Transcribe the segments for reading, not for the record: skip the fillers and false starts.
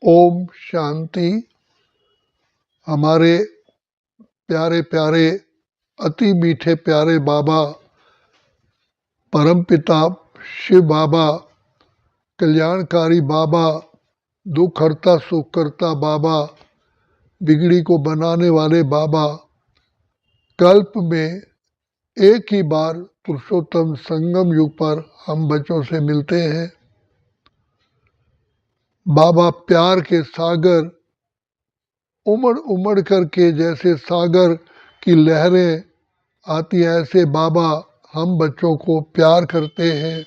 ओम शांति। हमारे प्यारे प्यारे अति मीठे प्यारे बाबा परमपिता शिव बाबा, कल्याणकारी बाबा, दुख हरता सुख करता बाबा, बिगड़ी को बनाने वाले बाबा, कल्प में एक ही बार पुरुषोत्तम संगम युग पर हम बच्चों से मिलते हैं। बाबा प्यार के सागर उमड़ उमड़ करके जैसे सागर की लहरें आती है, ऐसे बाबा हम बच्चों को प्यार करते हैं,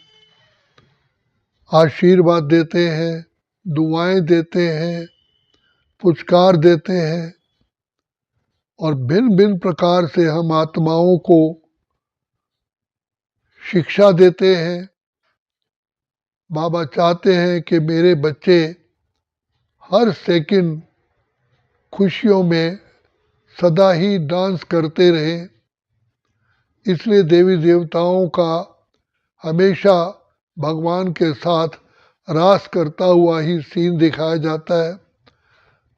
आशीर्वाद देते हैं, दुआएं देते हैं, पुचकार देते हैं और भिन्न भिन्न प्रकार से हम आत्माओं को शिक्षा देते हैं। बाबा चाहते हैं कि मेरे बच्चे हर सेकंड खुशियों में सदा ही डांस करते रहें। इसलिए देवी देवताओं का हमेशा भगवान के साथ रास करता हुआ ही सीन दिखाया जाता है।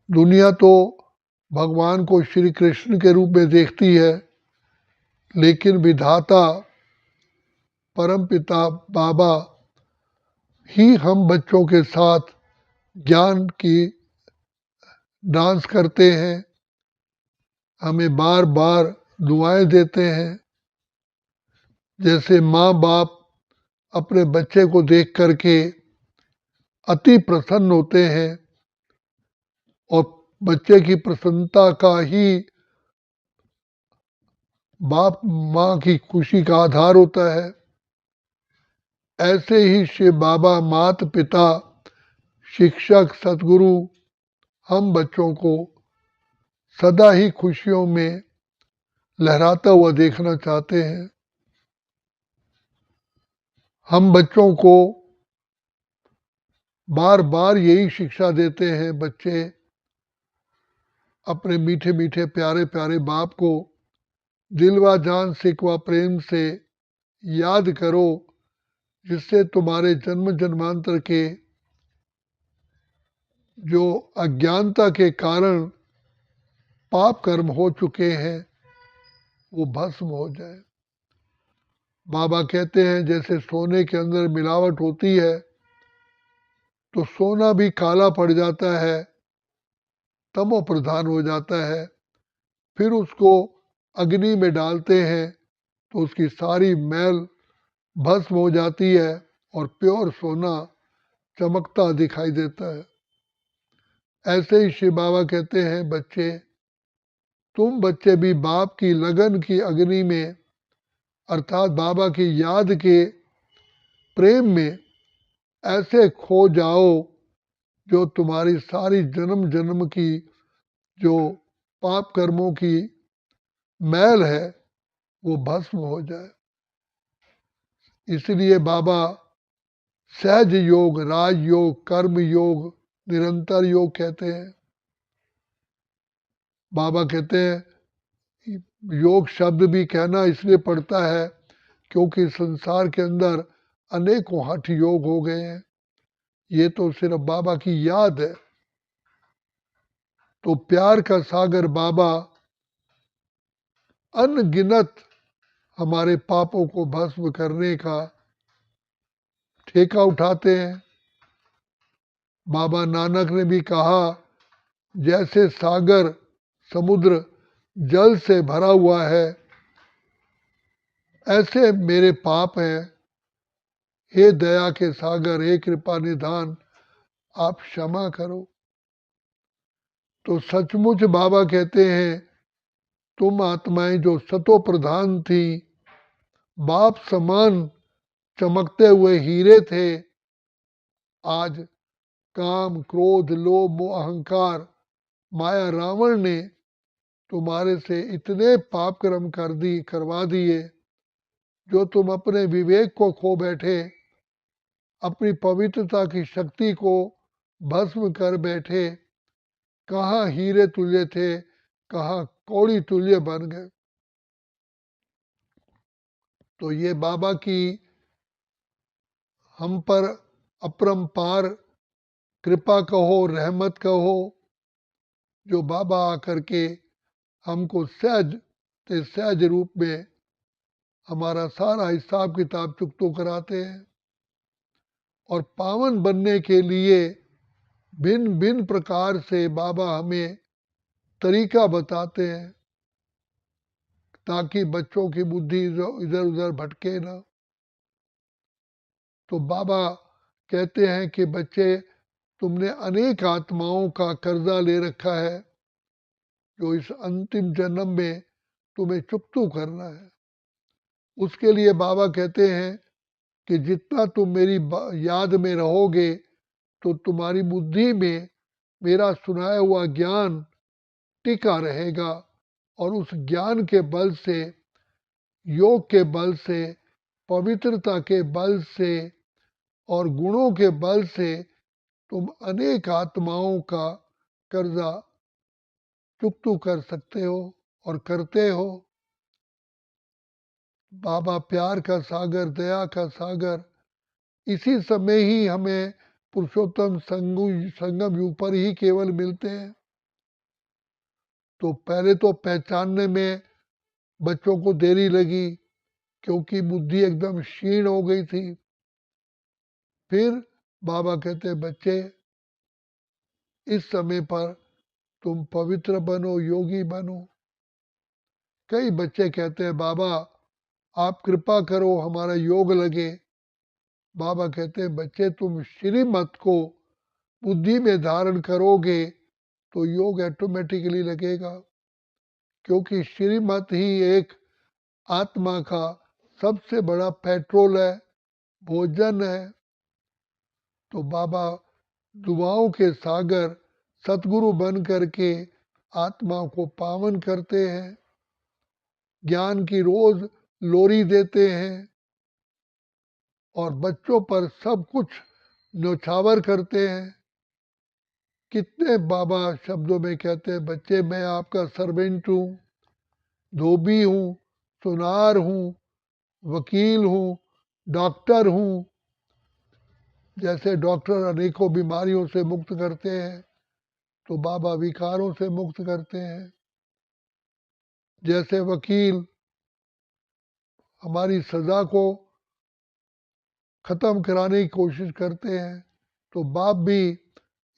दुनिया तो भगवान को श्री कृष्ण के रूप में देखती है, लेकिन विधाता परमपिता बाबा ही हम बच्चों के साथ ज्ञान की डांस करते हैं, हमें बार बार दुआएं देते हैं। जैसे माँ बाप अपने बच्चे को देख करके अति प्रसन्न होते हैं और बच्चे की प्रसन्नता का ही बाप माँ की खुशी का आधार होता है, ऐसे ही शिव बाबा माता पिता शिक्षक सदगुरु हम बच्चों को सदा ही खुशियों में लहराता हुआ देखना चाहते हैं। हम बच्चों को बार बार यही शिक्षा देते हैं, बच्चे अपने मीठे मीठे प्यारे प्यारे बाप को दिलवा जान सिकवा प्रेम से याद करो, जिससे तुम्हारे जन्म जन्मांतर के जो अज्ञानता के कारण पाप कर्म हो चुके हैं वो भस्म हो जाए। बाबा कहते हैं जैसे सोने के अंदर मिलावट होती है तो सोना भी काला पड़ जाता है, तमो प्रधान हो जाता है। फिर उसको अग्नि में डालते हैं तो उसकी सारी मैल भस्म हो जाती है और प्योर सोना चमकता दिखाई देता है। ऐसे ही शिव बाबा कहते हैं बच्चे, तुम बच्चे भी बाप की लगन की अग्नि में अर्थात बाबा की याद के प्रेम में ऐसे खो जाओ जो तुम्हारी सारी जन्म जन्म की जो पाप कर्मों की मैल है वो भस्म हो जाए। इसलिए बाबा सहज योग, राज योग, कर्म योग, निरंतर योग कहते हैं। बाबा कहते हैं योग शब्द भी कहना इसलिए पड़ता है क्योंकि संसार के अंदर अनेकों हठ योग हो गए हैं, ये तो सिर्फ बाबा की याद है। तो प्यार का सागर बाबा अनगिनत हमारे पापों को भस्म करने का ठेका उठाते हैं। बाबा नानक ने भी कहा, जैसे सागर समुद्र जल से भरा हुआ है, ऐसे मेरे पाप हैं। हे दया के सागर, हे कृपा निधान, आप क्षमा करो। तो सचमुच बाबा कहते हैं, तुम आत्माएं जो सतो प्रधान थी, बाप समान चमकते हुए हीरे थे, आज काम क्रोध लोभ मोह अहंकार माया रावण ने तुम्हारे से इतने पाप कर्म करवा दिए, जो तुम अपने विवेक को खो बैठे, अपनी पवित्रता की शक्ति को भस्म कर बैठे। कहाँ हीरे तुल्य थे, कहाँ कौड़ी तुल्य बन गए। तो ये बाबा की हम पर अपरंपार कृपा कहो, रहमत कहो, जो बाबा आकर के हमको सहज ते सहज रूप में हमारा सारा हिसाब किताब चुकतो कराते हैं और पावन बनने के लिए भिन्न भिन्न प्रकार से बाबा हमें तरीका बताते हैं ताकि बच्चों की बुद्धि इधर उधर भटके ना। तो बाबा कहते हैं कि बच्चे, तुमने अनेक आत्माओं का कर्जा ले रखा है जो इस अंतिम जन्म में तुम्हें चुकतू करना है। उसके लिए बाबा कहते हैं कि जितना तुम मेरी याद में रहोगे तो तुम्हारी बुद्धि में मेरा सुनाया हुआ ज्ञान टिका रहेगा और उस ज्ञान के बल से, योग के बल से, पवित्रता के बल से और गुणों के बल से तुम अनेक आत्माओं का कर्जा चुकतू कर सकते हो और करते हो। बाबा प्यार का सागर, दया का सागर इसी समय ही हमें पुरुषोत्तम संगम युग पर ही केवल मिलते हैं। तो पहले तो पहचानने में बच्चों को देरी लगी क्योंकि बुद्धि एकदम क्षीण हो गई थी। फिर बाबा कहते, बच्चे इस समय पर तुम पवित्र बनो, योगी बनो। कई बच्चे कहते हैं, बाबा आप कृपा करो हमारा योग लगे। बाबा कहते हैं, बच्चे तुम श्रीमत को बुद्धि में धारण करोगे तो योग ऑटोमेटिकली लगेगा, क्योंकि श्रीमत ही एक आत्मा का सबसे बड़ा पेट्रोल है, भोजन है। तो बाबा दुआओं के सागर सतगुरु बन करके आत्मा को पावन करते हैं, ज्ञान की रोज लोरी देते हैं और बच्चों पर सब कुछ न्यौछावर करते हैं। कितने बाबा शब्दों में कहते हैं, बच्चे मैं आपका सर्वेंट हूँ, धोबी हूँ, सुनार हूँ, वकील हूँ, डॉक्टर हूँ। जैसे डॉक्टर अनेकों बीमारियों से मुक्त करते हैं तो बाबा विकारों से मुक्त करते हैं। जैसे वकील हमारी सजा को खत्म कराने की कोशिश करते हैं तो बाप भी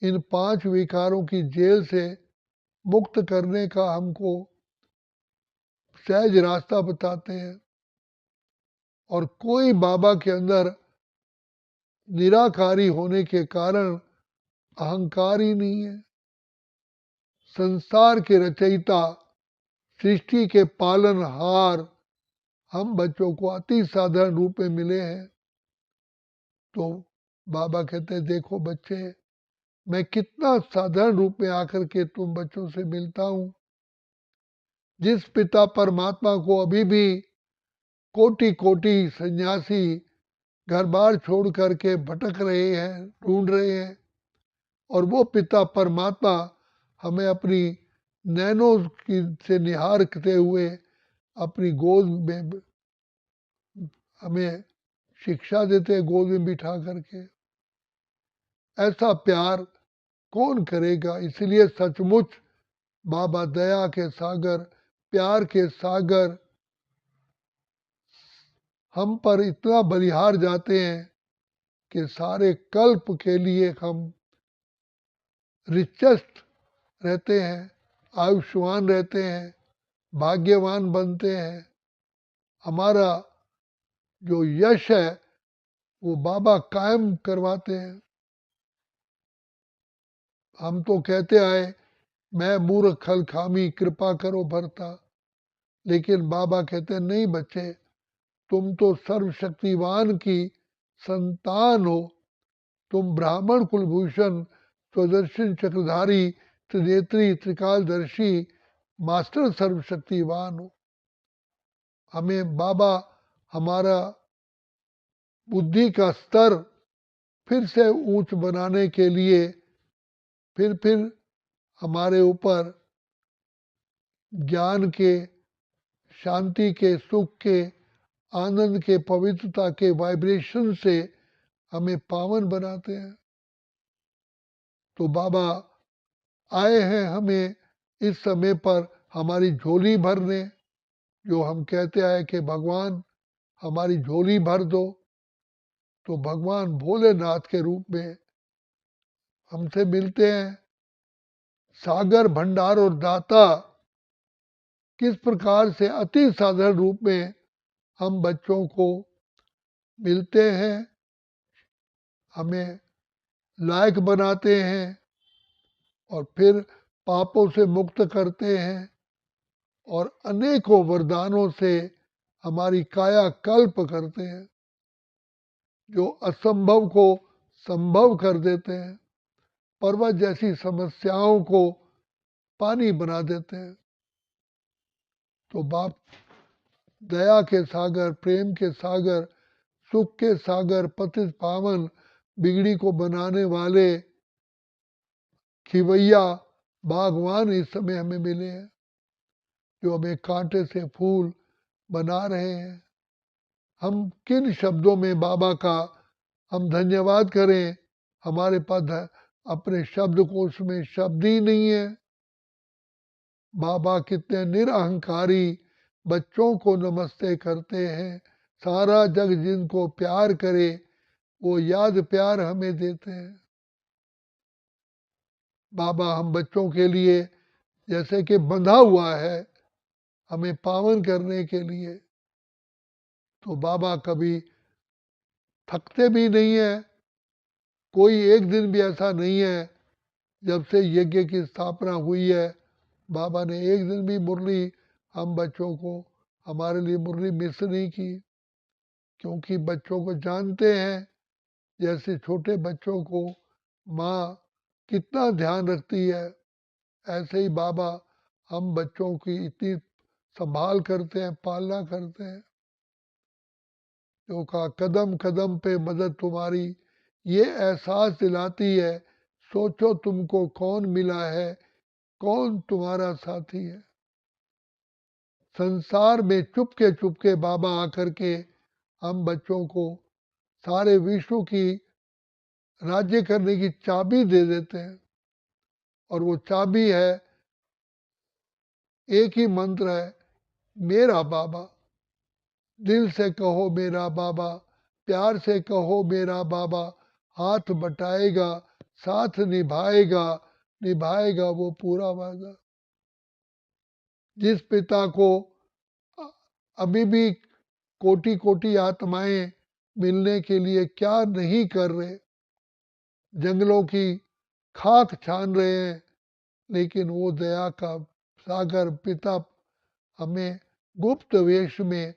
इन 5 विकारों की जेल से मुक्त करने का हमको सहज रास्ता बताते हैं। और कोई बाबा के अंदर निराकारी होने के कारण अहंकार ही नहीं है। संसार के रचयिता, सृष्टि के पालनहार हम बच्चों को अति साधारण रूप में मिले हैं। तो बाबा कहते हैं, देखो बच्चे मैं कितना साधारण रूप में आकर के तुम बच्चों से मिलता हूँ। जिस पिता परमात्मा को अभी भी कोटि कोटि सन्यासी घर बार छोड़ करके भटक रहे हैं, ढूंढ रहे हैं, और वो पिता परमात्मा हमें अपनी नैनों की से निहारते हुए अपनी गोद में हमें शिक्षा देते हैं, गोद में बिठा करके। ऐसा प्यार कौन करेगा? इसलिए सचमुच बाबा दया के सागर, प्यार के सागर हम पर इतना बलिहार जाते हैं कि सारे कल्प के लिए हम रिचेस्ट रहते हैं, आयुष्मान रहते हैं, भाग्यवान बनते हैं। हमारा जो यश है वो बाबा कायम करवाते हैं। हम तो कहते आए, मैं मूर्ख खल खामी कृपा करो भरता, लेकिन बाबा कहते हैं, नहीं बच्चे तुम तो सर्वशक्तिवान की संतान हो। तुम ब्राह्मण कुलभूषण स्वदर्शन चक्रधारी त्रिनेत्री त्रिकालदर्शी मास्टर सर्वशक्तिवान हो। हमें बाबा हमारा बुद्धि का स्तर फिर से ऊंच बनाने के लिए फिर हमारे ऊपर ज्ञान के, शांति के, सुख के, आनंद के, पवित्रता के वाइब्रेशन से हमें पावन बनाते हैं। तो बाबा आए हैं हमें इस समय पर हमारी झोली भरने। जो हम कहते आए कि भगवान हमारी झोली भर दो, तो भगवान भोलेनाथ के रूप में हमसे मिलते हैं। सागर भंडार और दाता किस प्रकार से अति साधारण रूप में हम बच्चों को मिलते हैं, हमें लायक बनाते हैं और फिर पापों से मुक्त करते हैं और अनेकों वरदानों से हमारी काया कल्प करते हैं, जो असंभव को संभव कर देते हैं, पर्वत जैसी समस्याओं को पानी बना देते हैं। तो बाप दया के सागर, प्रेम के सागर, सुख के सागर, पतित पावन, बिगड़ी को बनाने वाले खिवैया बागवान इस समय हमें मिले हैं, जो हमें कांटे से फूल बना रहे हैं। हम किन शब्दों में बाबा का हम धन्यवाद करें? हमारे पास अपने शब्दकोश में शब्द ही नहीं है। बाबा कितने निरअहंकारी बच्चों को नमस्ते करते हैं। सारा जग जिनको प्यार करे वो याद प्यार हमें देते हैं। बाबा हम बच्चों के लिए जैसे कि बंधा हुआ है हमें पावन करने के लिए, तो बाबा कभी थकते भी नहीं है। कोई एक दिन भी ऐसा नहीं है जब से यज्ञ की स्थापना हुई है, बाबा ने एक दिन भी मुरली हम बच्चों को, हमारे लिए मुरली मिस नहीं की। क्योंकि बच्चों को जानते हैं, जैसे छोटे बच्चों को माँ कितना ध्यान रखती है, ऐसे ही बाबा हम बच्चों की इतनी संभाल करते हैं, पालना करते हैं। जो कहा कदम कदम पे मदद तुम्हारी, ये एहसास दिलाती है। सोचो तुमको कौन मिला है, कौन तुम्हारा साथी है। संसार में चुपके चुपके बाबा आकर के हम बच्चों को सारे विश्व की राज्य करने की चाबी दे देते हैं। और वो चाबी है, एक ही मंत्र है, मेरा बाबा। दिल से कहो मेरा बाबा, प्यार से कहो मेरा बाबा, हाथ बटाएगा, साथ निभाएगा, निभाएगा वो पूरा वादा। जिस पिता को अभी भी कोटि कोटि आत्माएं मिलने के लिए क्या नहीं कर रहे, जंगलों की खाक छान रहे हैं, लेकिन वो दया का सागर पिता हमें गुप्त वेश में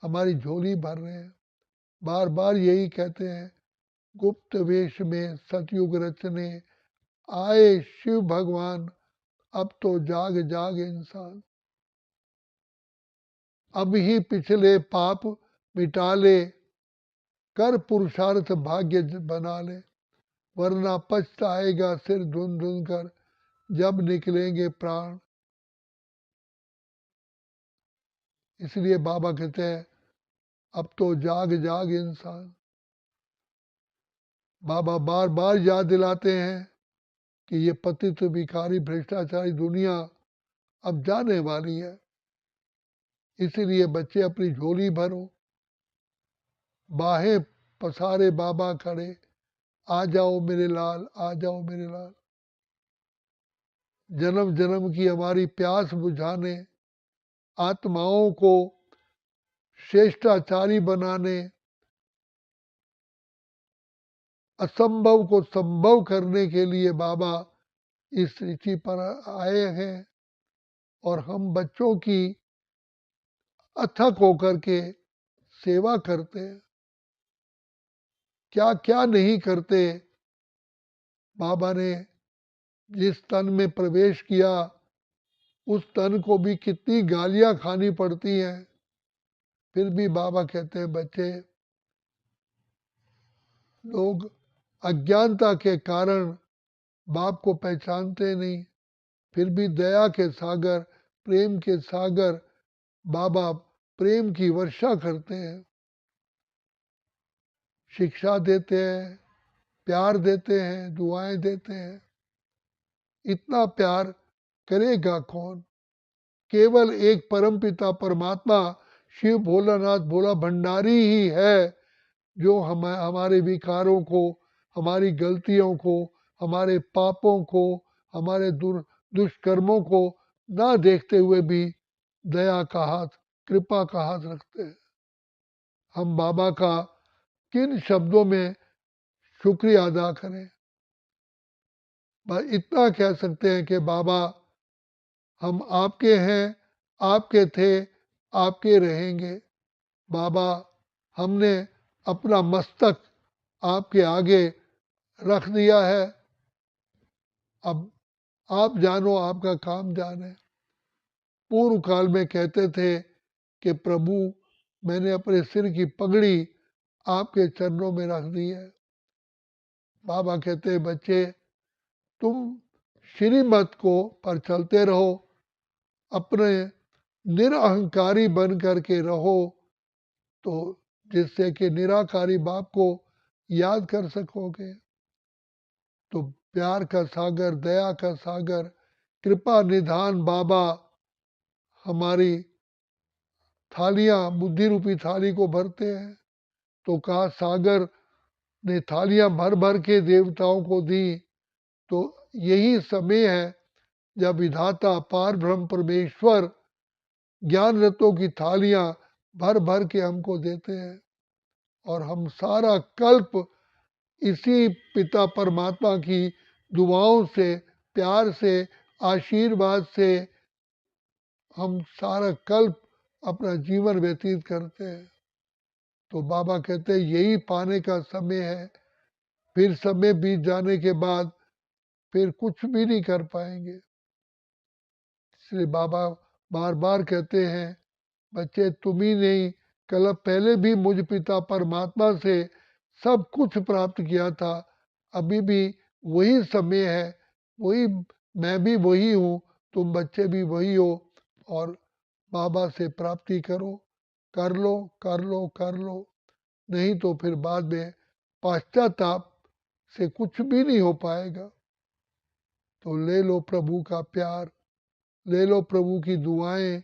हमारी झोली भर रहे हैं। बार बार यही कहते हैं, गुप्त वेश में सतयुग रचने आए शिव भगवान, अब तो जाग जाग इंसान। अब ही पिछले पाप मिटा ले, कर पुरुषार्थ भाग्य बना ले, वरना पछताएगा सिर धुन धुन कर जब निकलेंगे प्राण। इसलिए बाबा कहते हैं, अब तो जाग जाग इंसान। बाबा बार बार याद दिलाते हैं कि ये पतित भिखारी भ्रष्टाचारी दुनिया अब जाने वाली है। इसीलिए बच्चे अपनी झोली भरो, बाहें पसारे बाबा खड़े, आ जाओ मेरे लाल, आ जाओ मेरे लाल। जन्म जन्म की हमारी प्यास बुझाने, आत्माओं को श्रेष्ठाचारी बनाने, असंभव को संभव करने के लिए बाबा इस ऋचि पर आए हैं। और हम बच्चों की अथक होकर के सेवा करते हैं। क्या क्या नहीं करते। बाबा ने जिस तन में प्रवेश किया, उस तन को भी कितनी गालियां खानी पड़ती हैं, फिर भी बाबा कहते हैं बच्चे, लोग अज्ञानता के कारण बाप को पहचानते नहीं, फिर भी दया के सागर, प्रेम के सागर बाबा प्रेम की वर्षा करते हैं, शिक्षा देते हैं, प्यार देते हैं, दुआएं देते हैं। इतना प्यार करेगा कौन। केवल एक परमपिता परमात्मा शिव भोलानाथ भोला भंडारी ही है जो हमारे विकारों को, हमारी गलतियों को, हमारे पापों को, हमारे दुष्कर्मों को ना देखते हुए भी दया का हाथ, कृपा का हाथ रखते हैं। हम बाबा का किन शब्दों में शुक्रिया अदा करें। बस इतना कह सकते हैं कि बाबा हम आपके हैं, आपके थे, आपके रहेंगे। बाबा हमने अपना मस्तक आपके आगे रख दिया है, अब आप जानो, आपका काम जाने। पूर्व काल में कहते थे कि प्रभु मैंने अपने सिर की पगड़ी आपके चरणों में रख दी है। बाबा कहते हैं बच्चे तुम श्रीमत को पर चलते रहो, अपने निरअहंकारी बन करके रहो, तो जिससे कि निराकारी बाप को याद कर सकोगे। तो प्यार का सागर, दया का सागर, कृपा निधान बाबा हमारी थालियां, बुद्धि रूपी थाली को भरते हैं। तो कहा सागर ने थालियां भर भर के देवताओं को दी। तो यही समय है जब विधाता पार ब्रह्म परमेश्वर ज्ञान रत्नों की थालियां भर भर के हमको देते हैं, और हम सारा कल्प इसी पिता परमात्मा की दुआओं से, प्यार से, आशीर्वाद से हम सारा कल्प अपना जीवन व्यतीत करते हैं। तो बाबा कहते हैं यही पाने का समय है। फिर समय बीत जाने के बाद फिर कुछ भी नहीं कर पाएंगे। इसलिए बाबा बार बार कहते हैं बच्चे तुम ही नहीं, कल पहले भी मुझ पिता परमात्मा से सब कुछ प्राप्त किया था, अभी भी वही समय है, वही मैं भी वही हूँ, तुम बच्चे भी वही हो, और बाबा से प्राप्ति करो, कर लो कर लो कर लो, नहीं तो फिर बाद में पश्चाताप से कुछ भी नहीं हो पाएगा। तो ले लो प्रभु का प्यार, ले लो प्रभु की दुआएं,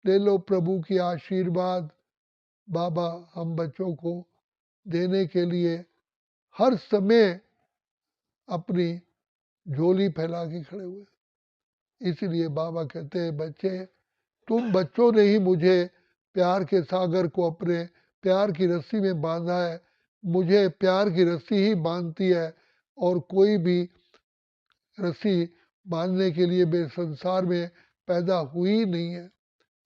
ले लो प्रभु की आशीर्वाद। बाबा हम बच्चों को देने के लिए हर समय अपनी झोली फैला के खड़े हुए। इसलिए बाबा कहते हैं बच्चे तुम बच्चों ने ही मुझे प्यार के सागर को अपने प्यार की रस्सी में बांधा है। मुझे प्यार की रस्सी ही बांधती है, और कोई भी रस्सी बांधने के लिए मेरे संसार में पैदा हुई नहीं है।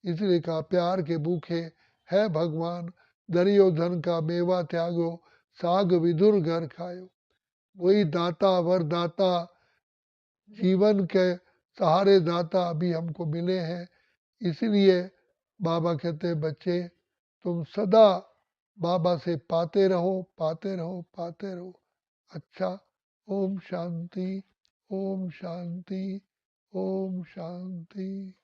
इसलिए कहा प्यार के भूखे है भगवान, दरियो धन का मेवा त्यागो, साग विधुर घर खायो। वही दाता वरदाता, जीवन के सहारे दाता अभी हमको मिले हैं। इसलिए बाबा कहते हैं बच्चे तुम सदा बाबा से पाते रहो, पाते रहो, पाते रहो। अच्छा, ओम शांति, ओम शांति, ओम शांति।